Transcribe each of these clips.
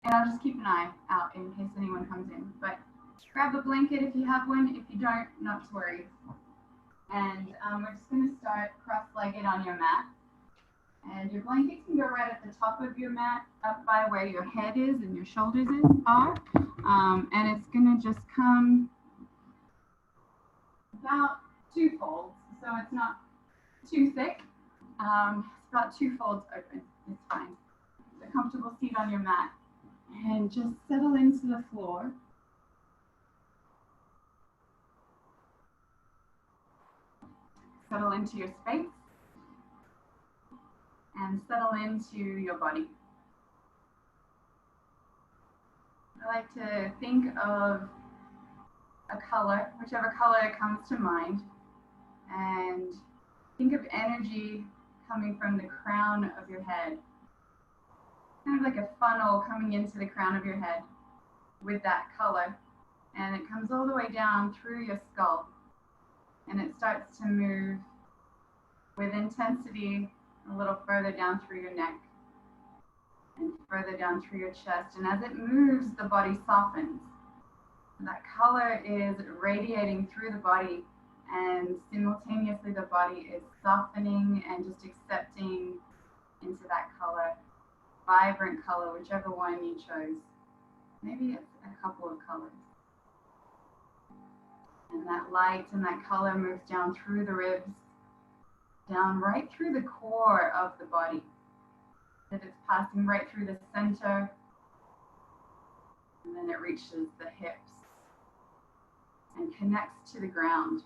And I'll just keep an eye out in case anyone comes in. But grab a blanket if you have one. If you don't, not to worry. And we're just going to start cross-legged on your mat. And your blanket can go right at the top of your mat, up by where your head is and your shoulders are. And it's going to just come about 2 folds. So it's not too thick. It's about 2 folds open. It's fine. A comfortable seat on your mat. And just settle into the floor. Settle into your space. And settle into your body. I like to think of a color, whichever color comes to mind, and think of energy coming from the crown of your head. Kind of like a funnel coming into the crown of your head with that color. And it comes all the way down through your skull. And it starts to move with intensity a little further down through your neck and further down through your chest. And as it moves, the body softens. And that color is radiating through the body, and simultaneously the body is softening and just accepting into that color, vibrant color, whichever one you chose. Maybe it's a couple of colors. And that light and that color moves down through the ribs, down right through the core of the body. That it's passing right through the center, and then it reaches the hips and connects to the ground.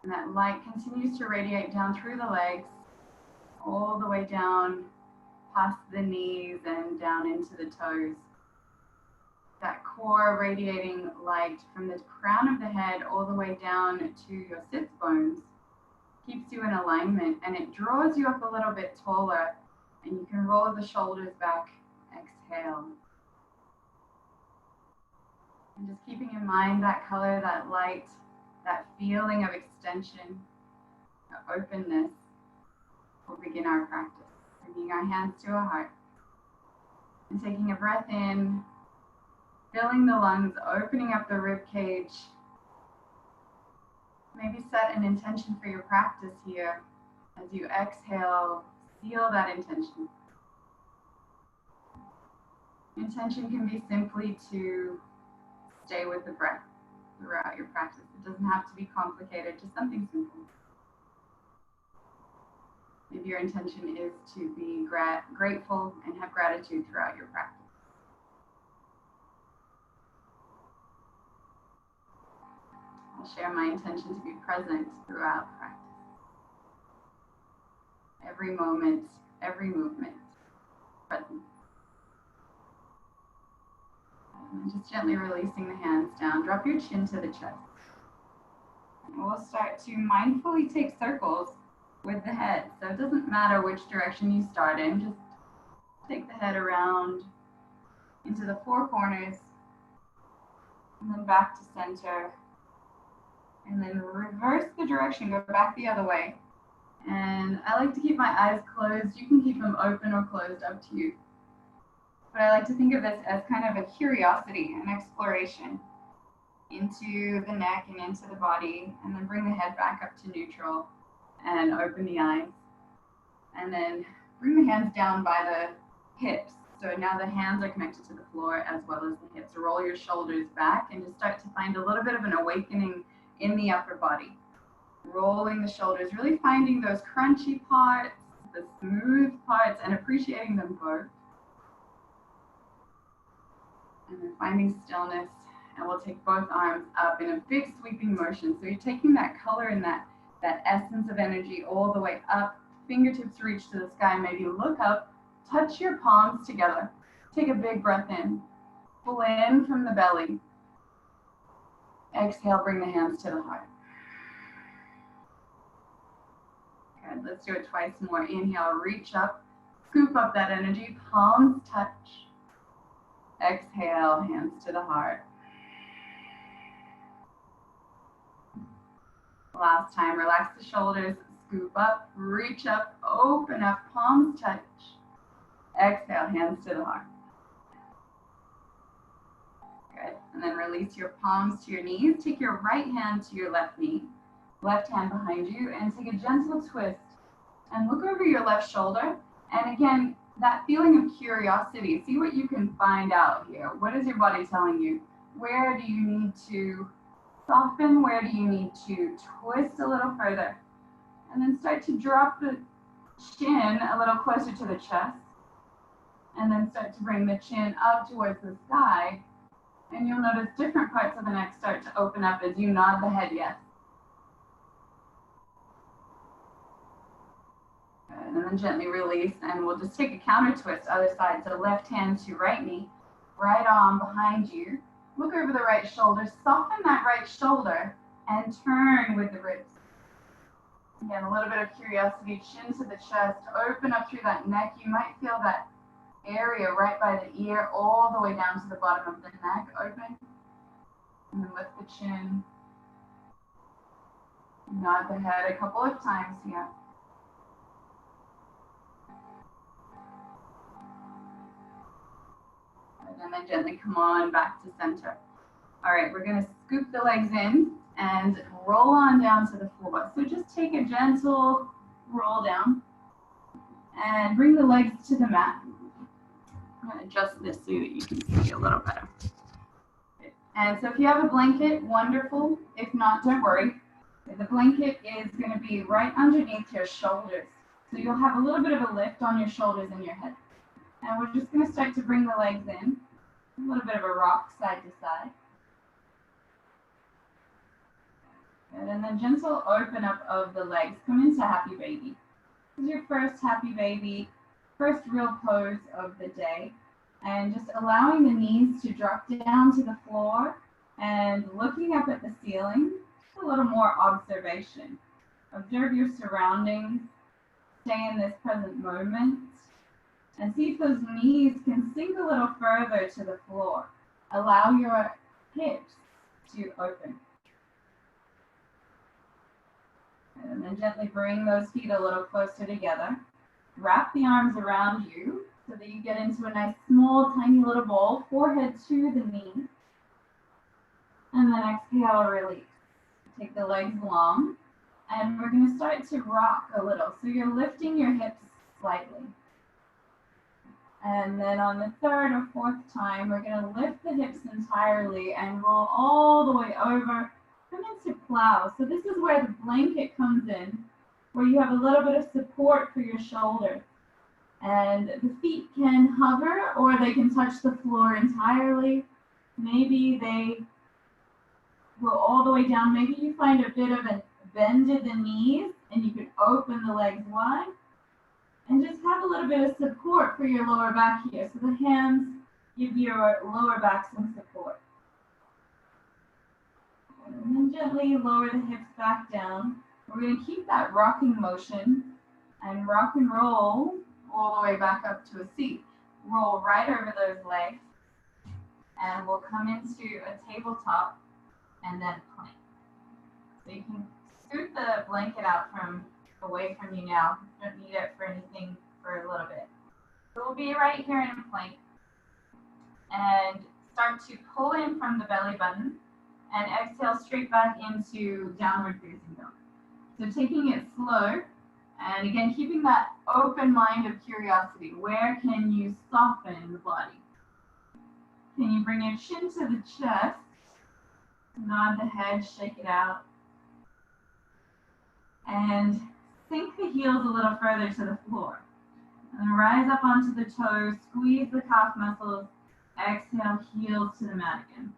And that light continues to radiate down through the legs, all the way down past the knees and down into the toes. That core radiating light from the crown of the head all the way down to your sits bones keeps you in alignment, and it draws you up a little bit taller, and you can roll the shoulders back. Exhale. And just keeping in mind that color, that light, that feeling of extension, of openness, we'll begin our practice. Bringing our hands to our heart and taking a breath in, filling the lungs, opening up the rib cage. Maybe set an intention for your practice here. As you exhale, seal that intention. Intention can be simply to stay with the breath throughout your practice. It doesn't have to be complicated, just something simple. Maybe your intention is to be grateful and have gratitude throughout your practice. I'll share my intention to be present throughout practice. Every moment, every movement, present. And just gently releasing the hands down. Drop your chin to the chest. And we'll start to mindfully take circles with the head. So it doesn't matter which direction you start in, just take the head around into the 4 corners and then back to center. And then reverse the direction, go back the other way. And I like to keep my eyes closed. You can keep them open or closed, up to you. But I like to think of this as kind of a curiosity, an exploration into the neck and into the body, and then bring the head back up to neutral and open the eyes. And then bring the hands down by the hips. So now the hands are connected to the floor as well as the hips. Roll your shoulders back and just start to find a little bit of an awakening in the upper body. Rolling the shoulders, really finding those crunchy parts, the smooth parts, and appreciating them both. And then finding stillness, and we'll take both arms up in a big sweeping motion. So you're taking that color and that essence of energy all the way up, fingertips reach to the sky, maybe look up, touch your palms together. Take a big breath in, pull in from the belly. Exhale, bring the hands to the heart. Good, let's do it twice more. Inhale, reach up, scoop up that energy, palms touch. Exhale, hands to the heart. Last time, relax the shoulders, scoop up, reach up, open up, palms touch. Exhale, hands to the heart. And then release your palms to your knees. Take your right hand to your left knee, left hand behind you, and take a gentle twist. And look over your left shoulder. And again, that feeling of curiosity, see what you can find out here. What is your body telling you? Where do you need to soften? Where do you need to twist a little further? And then start to drop the chin a little closer to the chest. And then start to bring the chin up towards the sky. And you'll notice different parts of the neck start to open up as you nod the head yes. Good. And then gently release, and we'll just take a counter twist, other side. So left hand to right knee, right arm behind you. Look over the right shoulder, soften that right shoulder, and turn with the ribs. Again, a little bit of curiosity, chin to the chest, open up through that neck. You might feel that area right by the ear all the way down to the bottom of the neck, open. And then lift the chin. Nod the head a couple of times here. And then gently come on back to center. All right, we're going to scoop the legs in and roll on down to the floor. So just take a gentle roll down and bring the legs to the mat. I'm going to adjust this so that you can see a little better. And so if you have a blanket, wonderful. If not, don't worry. The blanket is going to be right underneath your shoulders. So you'll have a little bit of a lift on your shoulders and your head. And we're just going to start to bring the legs in. A little bit of a rock side to side. Good. And then gentle open up of the legs. Come into happy baby. This is your first happy baby. First real pose of the day, and just allowing the knees to drop down to the floor and looking up at the ceiling, just a little more observation. Observe your surroundings, stay in this present moment, and see if those knees can sink a little further to the floor. Allow your hips to open. And then gently bring those feet a little closer together. Wrap the arms around you so that you get into a nice small tiny little ball, forehead to the knee. And then exhale, release. Take the legs long, and we're going to start to rock a little. So you're lifting your hips slightly. And then on the third or fourth time, we're going to lift the hips entirely and roll all the way over. Come into plow. So this is where the blanket comes in, where you have a little bit of support for your shoulder. And the feet can hover or they can touch the floor entirely. Maybe they go all the way down. Maybe you find a bit of a bend in the knees and you can open the legs wide. And just have a little bit of support for your lower back here. So the hands give your lower back some support. And then gently lower the hips back down. We're going to keep that rocking motion and rock and roll all the way back up to a seat. Roll right over those legs, and we'll come into a tabletop and then plank. So you can scoot the blanket out away from you now. You don't need it for anything for a little bit. So we'll be right here in a plank and start to pull in from the belly button and exhale straight back into downward facing dog. So taking it slow, and again, keeping that open mind of curiosity. Where can you soften the body? Can you bring your chin to the chest? Nod the head, shake it out. And sink the heels a little further to the floor. And rise up onto the toes, squeeze the calf muscles, exhale, heels to the mat again.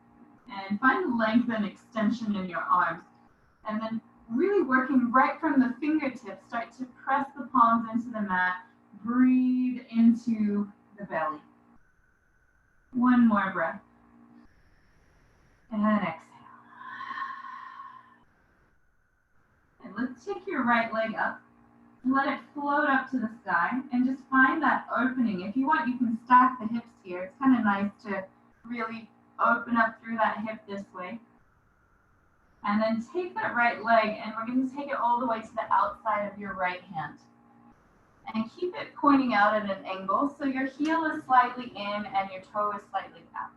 And find length and extension in your arms. And then really working right from the fingertips, start to press the palms into the mat. Breathe into the belly. One more breath. And exhale. And let's take your right leg up. Let it float up to the sky and just find that opening. If you want, you can stack the hips here. It's kind of nice to really open up through that hip this way. And then take that right leg, and we're going to take it all the way to the outside of your right hand. And keep it pointing out at an angle, so your heel is slightly in and your toe is slightly out.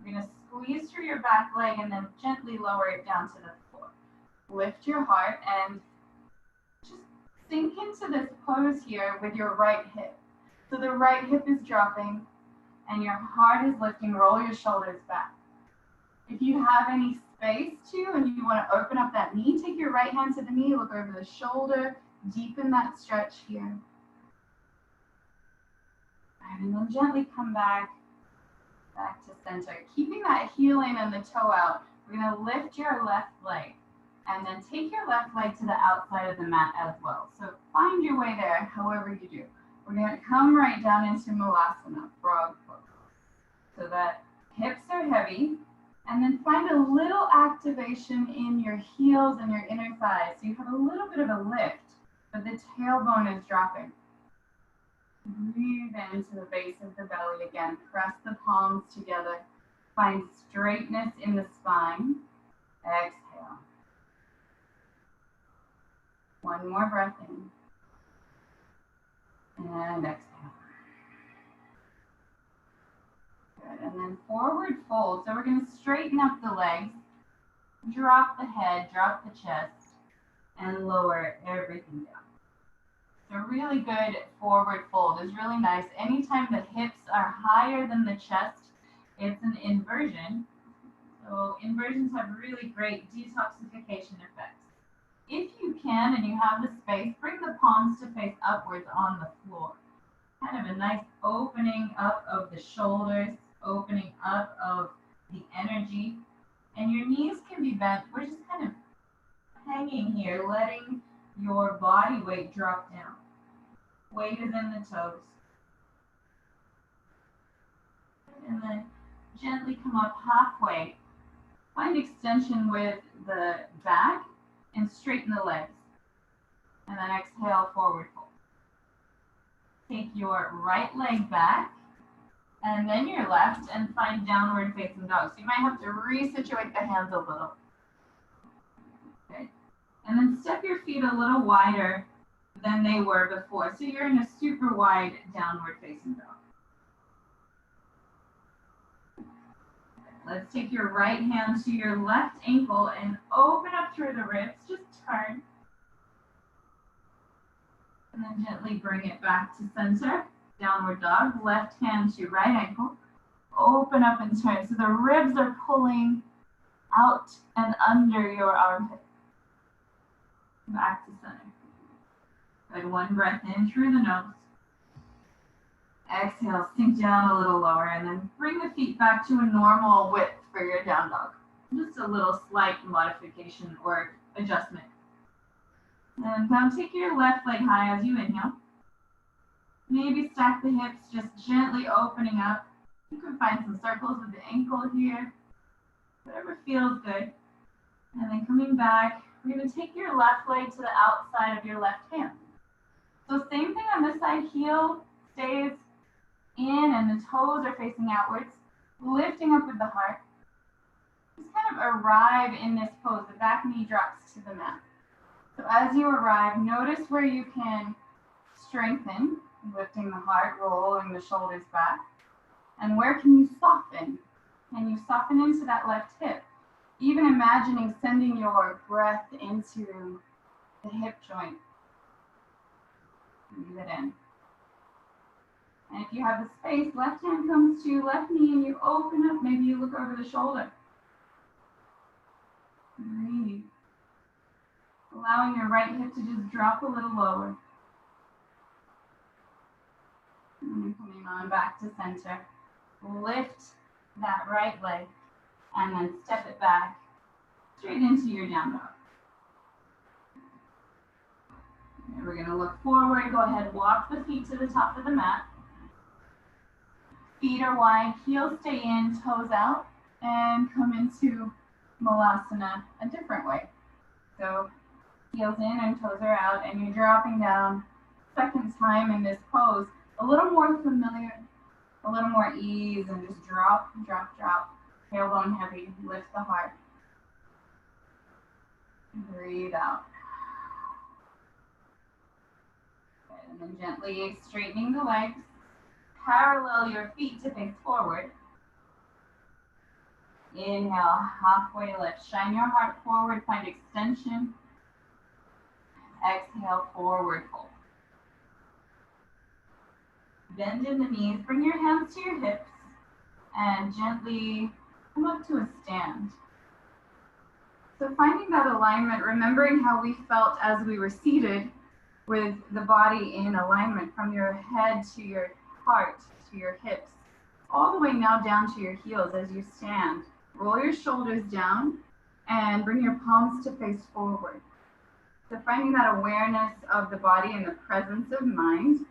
You're going to squeeze through your back leg and then gently lower it down to the floor. Lift your heart and just sink into this pose here with your right hip. So the right hip is dropping and your heart is lifting. Roll your shoulders back. If you have any space to and you want to open up that knee, take your right hand to the knee, look over the shoulder, deepen that stretch here. And then gently come back to center. Keeping that heel in and the toe out, we're going to lift your left leg and then take your left leg to the outside of the mat as well. So find your way there, however you do. We're going to come right down into Malasana, frog pose. So that hips are heavy, and then find a little activation in your heels and your inner thighs. So you have a little bit of a lift, but the tailbone is dropping. Breathe into the base of the belly again. Press the palms together. Find straightness in the spine. Exhale. One more breath in. And exhale. Good. And then forward fold. So we're going to straighten up the legs. Drop the head, drop the chest, and lower everything down. So really good forward fold is really nice. Anytime the hips are higher than the chest, it's an inversion. So inversions have really great detoxification effects. If you can and you have the space, bring the palms to face upwards on the floor. Kind of a nice opening up of the shoulders, opening up of the energy. And your knees can be bent. We're just kind of hanging here, letting your body weight drop down. Weight is in the toes. And then gently come up halfway. Find extension with the back and straighten the legs. And then exhale, forward fold. Take your right leg back and then your left and find downward facing dog. So you might have to resituate the hands a little. Okay. And then step your feet a little wider than they were before. So you're in a super wide downward facing dog. Let's take your right hand to your left ankle and open up through the ribs. Just turn. And then gently bring it back to center. Downward dog. Left hand to right ankle. Open up and turn. So the ribs are pulling out and under your armpit. Back to center. Good. One breath in through the nose. Exhale, sink down a little lower, and then bring the feet back to a normal width for your down dog. Just a little slight modification or adjustment. And now take your left leg high as you inhale. Maybe stack the hips, just gently opening up. You can find some circles with the ankle here, whatever feels good. And then coming back, we're going to take your left leg to the outside of your left hand. So same thing on this side, heel stays in and the toes are facing outwards, lifting up with the heart. Just kind of arrive in this pose. The back knee drops to the mat. So as you arrive, notice where you can strengthen, lifting the heart, rolling the shoulders back. And where can you soften? Can you soften into that left hip? Even imagining sending your breath into the hip joint. Breathe it in. And if you have the space, left hand comes to left knee and you open up. Maybe you look over the shoulder. Breathe. Allowing your right hip to just drop a little lower. And then coming on back to center. Lift that right leg and then step it back straight into your down dog. And we're going to look forward. Go ahead, walk the feet to the top of the mat. Feet are wide, heels stay in, toes out, and come into Malasana a different way. So heels in and toes are out, and you're dropping down. Second time in this pose, a little more familiar, a little more ease, and just drop, drop, drop. Tailbone heavy, lift the heart. Breathe out. And then gently straightening the legs. Parallel your feet to face forward. Inhale, halfway lift. Shine your heart forward, find extension. Exhale, forward fold. Bend in the knees, bring your hands to your hips, and gently come up to a stand. So finding that alignment, remembering how we felt as we were seated with the body in alignment from your head to your heart, to your hips, all the way now down to your heels as you stand. Roll your shoulders down and bring your palms to face forward. So finding that awareness of the body and the presence of mind.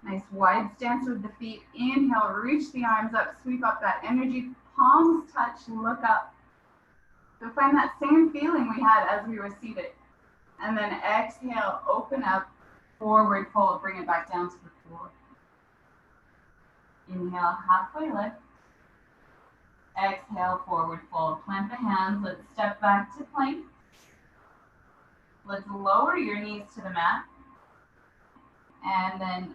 Nice wide stance with the feet. Inhale, reach the arms up, sweep up that energy. Palms touch, look up. So find that same feeling we had as we were seated. And then exhale, open up, forward fold, bring it back down to the floor. Inhale, halfway lift. Exhale, forward fold. Plant the hands, let's step back to plank. Let's lower your knees to the mat. And then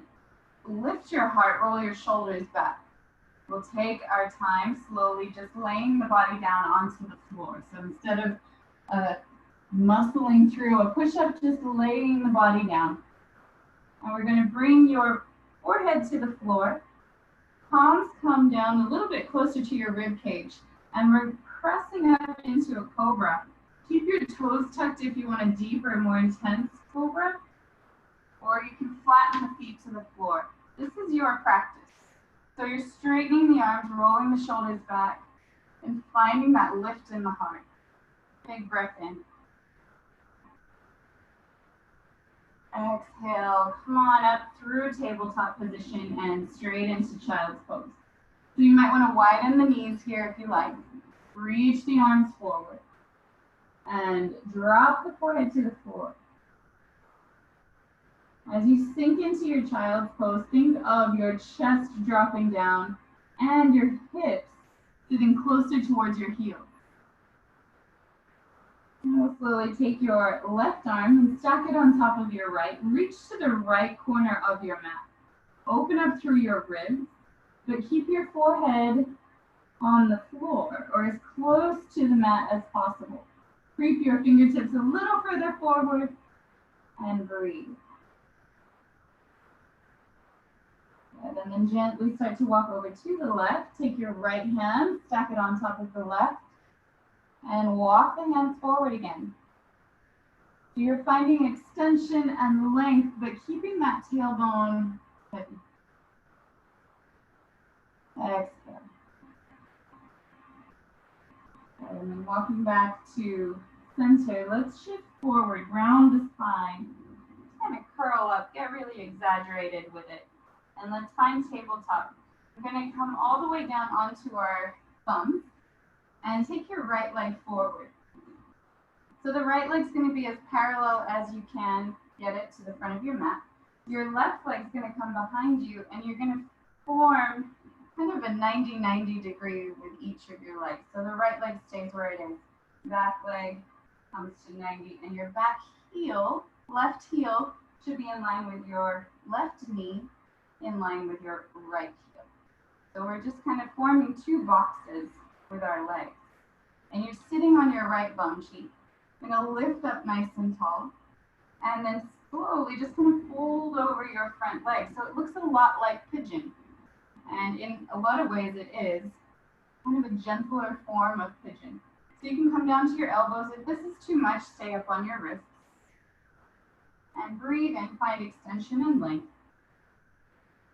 lift your heart, roll your shoulders back. We'll take our time slowly, just laying the body down onto the floor. So instead of muscling through a push-up, just laying the body down. And we're going to bring your forehead to the floor. Palms come down a little bit closer to your rib cage. And we're pressing up into a cobra. Keep your toes tucked if you want a deeper, more intense cobra. Or you can flatten the feet to the floor. This is your practice. So you're straightening the arms, rolling the shoulders back, and finding that lift in the heart. Big breath in. Exhale, come on up through tabletop position and straight into child's pose. So you might want to widen the knees here if you like. Reach the arms forward. And drop the forehead to the floor. As you sink into your child's pose, think of your chest dropping down and your hips sitting closer towards your heels. And we'll slowly take your left arm and stack it on top of your right. Reach to the right corner of your mat. Open up through your ribs, but keep your forehead on the floor or as close to the mat as possible. Creep your fingertips a little further forward and breathe. Good. And then gently start to walk over to the left. Take your right hand, stack it on top of the left, and walk the hands forward again. So you're finding extension and length, but keeping that tailbone hidden. Exhale. And then walking back to center, let's shift forward, round the spine. Kind of curl up, get really exaggerated with it. And let's find tabletop. We're going to come all the way down onto our thumbs and take your right leg forward. So the right leg's going to be as parallel as you can get it to the front of your mat. Your left leg's going to come behind you and you're going to form kind of a 90-90 degree with each of your legs. So the right leg stays where it is. Back leg comes to 90 and your back heel, left heel, should be in line with your left knee, in line with your right heel. So we're just kind of forming two boxes with our legs. And you're sitting on your right bum cheek. You're going to lift up nice and tall. And then slowly just kind of fold over your front leg. So it looks a lot like pigeon. And in a lot of ways it is kind of a gentler form of pigeon. So you can come down to your elbows. If this is too much, stay up on your wrists. And breathe and find extension and length.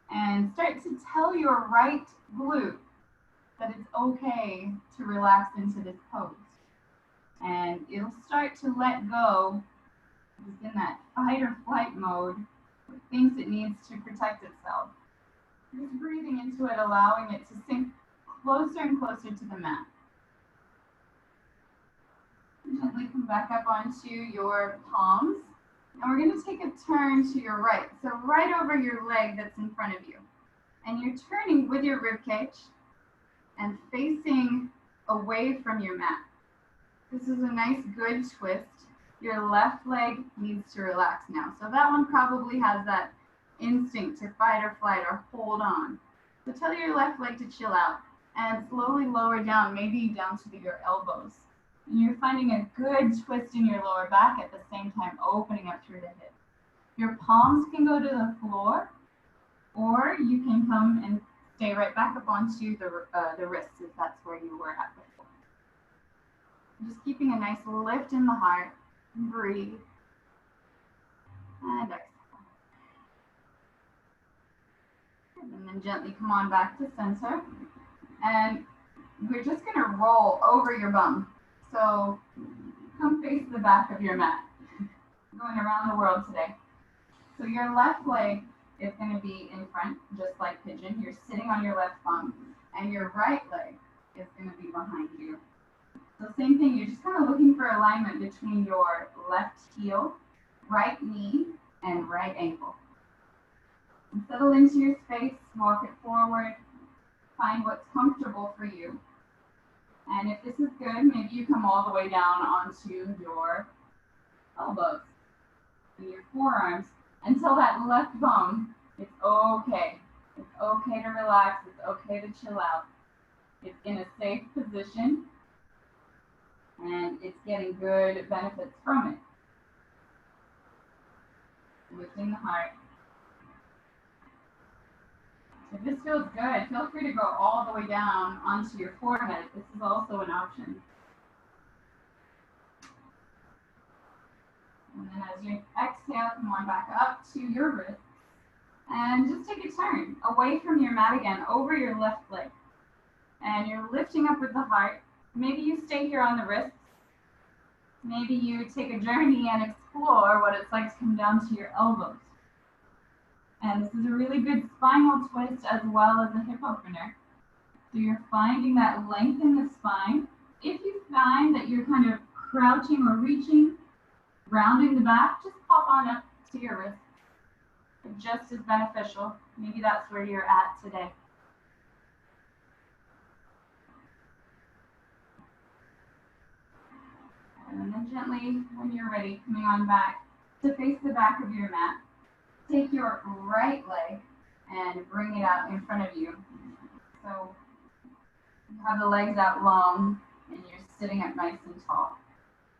And start to tell your right glute that it's okay to relax into this pose. And it'll start to let go. It's in that fight or flight mode. It thinks it needs to protect itself. Just breathing into it, allowing it to sink closer and closer to the mat. Gently come back up onto your palms. And we're going to take a turn to your right. So right over your leg that's in front of you. And you're turning with your rib cage and facing away from your mat. This is a nice, good twist. Your left leg needs to relax now. So that one probably has that instinct to fight or flight or hold on. So tell your left leg to chill out and slowly lower down, maybe down to your elbows. And you're finding a good twist in your lower back at the same time opening up through the hips. Your palms can go to the floor, or you can come and stay right back up onto the wrists if that's where you were at before. Just keeping a nice lift in the heart. Breathe. And exhale. And then gently come on back to center. And we're just going to roll over your bum. So come face the back of your mat. Going around the world today. So your left leg is going to be in front, just like pigeon. You're sitting on your left bum. And your right leg is going to be behind you. So same thing, you're just kind of looking for alignment between your left heel, right knee, and right ankle. And settle into your space, walk it forward, find what's comfortable for you. And if this is good, maybe you come all the way down onto your elbows and your forearms until that left bum is okay. It's okay to relax, it's okay to chill out. It's in a safe position. And it's getting good benefits from it. Lifting the heart. If this feels good, feel free to go all the way down onto your forehead. This is also an option. And then as you exhale, come on back up to your wrist. And just take a turn away from your mat again, over your left leg. And you're lifting up with the heart. Maybe you stay here on the wrists. Maybe you take a journey and explore what it's like to come down to your elbows. And this is a really good spinal twist as well as a hip opener. So you're finding that length in the spine. If you find that you're kind of crouching or reaching, rounding the back, just pop on up to your wrist. Just as beneficial. Maybe that's where you're at today. And then gently, when you're ready, coming on back to face the back of your mat. Take your right leg and bring it out in front of you. So you have the legs out long and you're sitting up nice and tall.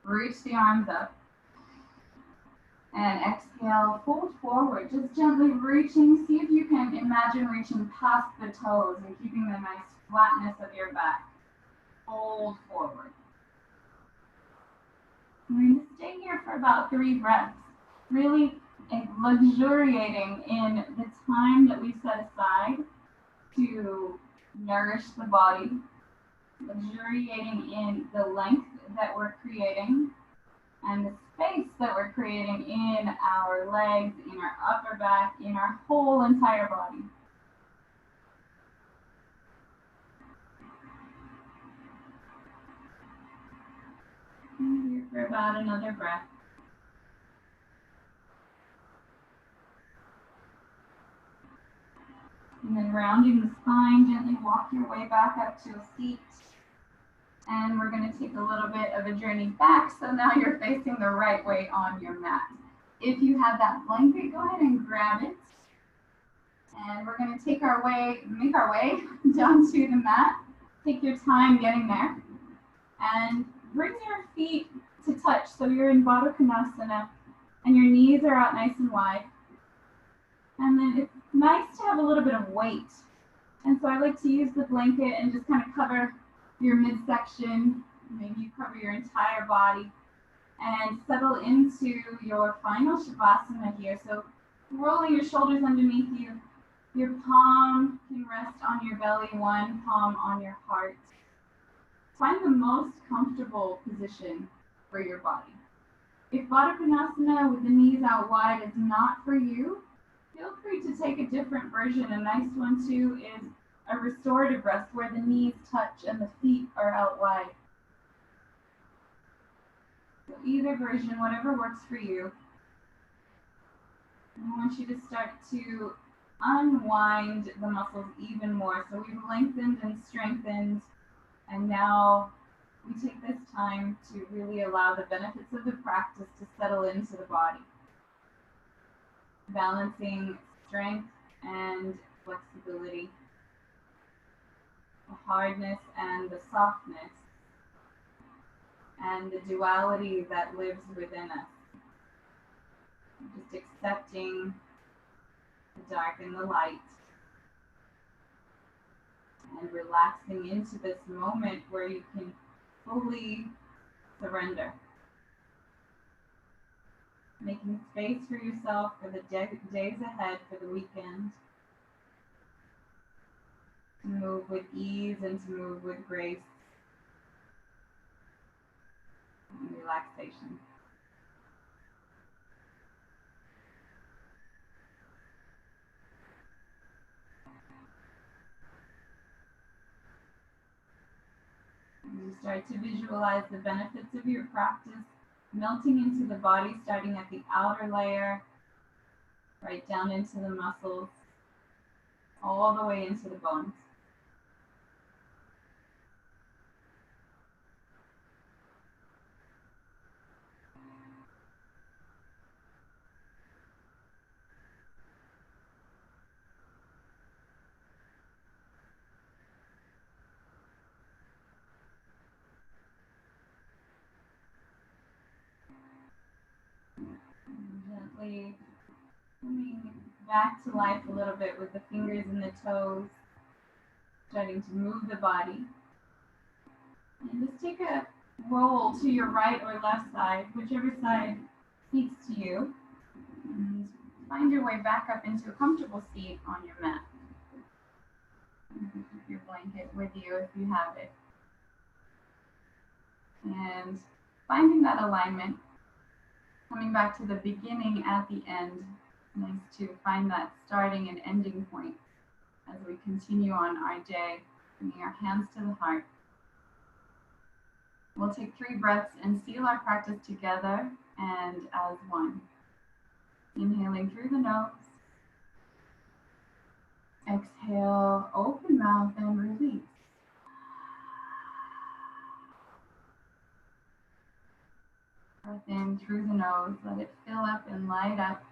Reach the arms up. And exhale, fold forward, just gently reaching. See if you can imagine reaching past the toes and keeping the nice flatness of your back. Fold forward. We're going to stay here for about 3 breaths, really luxuriating in the time that we set aside to nourish the body, luxuriating in the length that we're creating and the space that we're creating in our legs, in our upper back, in our whole entire body. And here for about another breath. And then rounding the spine, gently walk your way back up to a seat. And we're going to take a little bit of a journey back, so now you're facing the right way on your mat. If you have that blanket, go ahead and grab it. And we're going to make our way down to the mat. Take your time getting there. And bring your feet to touch, so you're in reFOHcus, and your knees are out nice and wide. And then it's nice to have a little bit of weight. And so I like to use the blanket and just kind of cover your midsection. Maybe you cover your entire body and settle into your final Shavasana here. So rolling your shoulders underneath you. Your palm can rest on your belly, one palm on your heart. Find the most comfortable position for your body. If reFOHcus with the knees out wide is not for you, feel free to take a different version. A nice one too is a restorative rest where the knees touch and the feet are out wide. So either version, whatever works for you. I want you to start to unwind the muscles even more. So we've lengthened and strengthened, and now we take this time to really allow the benefits of the practice to settle into the body. Balancing strength and flexibility. the hardness and the softness, and the duality that lives within us. Just accepting the dark and the light, and relaxing into this moment where you can fully surrender. Making space for yourself for the days ahead, for the weekend. To move with ease and to move with grace and relaxation. You start to visualize the benefits of your practice melting into the body, starting at the outer layer, right down into the muscles, all the way into the bones. Gently coming back to life a little bit with the fingers and the toes, starting to move the body. And just take a roll to your right or left side, whichever side speaks to you. And find your way back up into a comfortable seat on your mat. You can keep your blanket with you if you have it. And finding that alignment, coming back to the beginning at the end. Nice to find that starting and ending point as we continue on our day, bringing our hands to the heart. We'll take 3 breaths and seal our practice together and as one. Inhaling through the nose. Exhale, open mouth and release. Breath in through the nose, let it fill up and light up.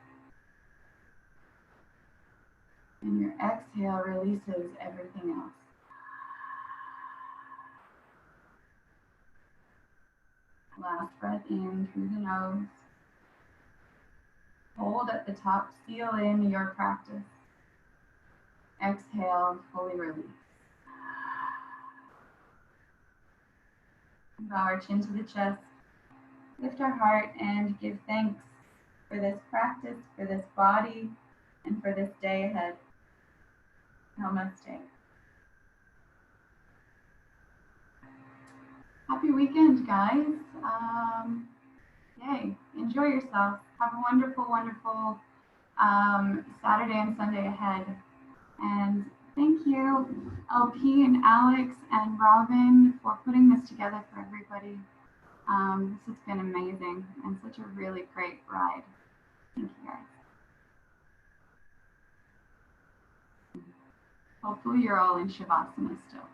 And your exhale releases everything else. Last breath in through the nose. Hold at the top, seal in your practice. Exhale, fully release. Bow our chin to the chest. Lift our heart and give thanks for this practice, for this body, and for this day ahead. Namaste. Happy weekend, guys. Yay. Enjoy yourself. Have a wonderful, wonderful Saturday and Sunday ahead. And thank you, LP and Alex and Robin, for putting this together for everybody. This has been amazing and such a really great ride. Thank you, guys. Hopefully you're all in Shavasana still.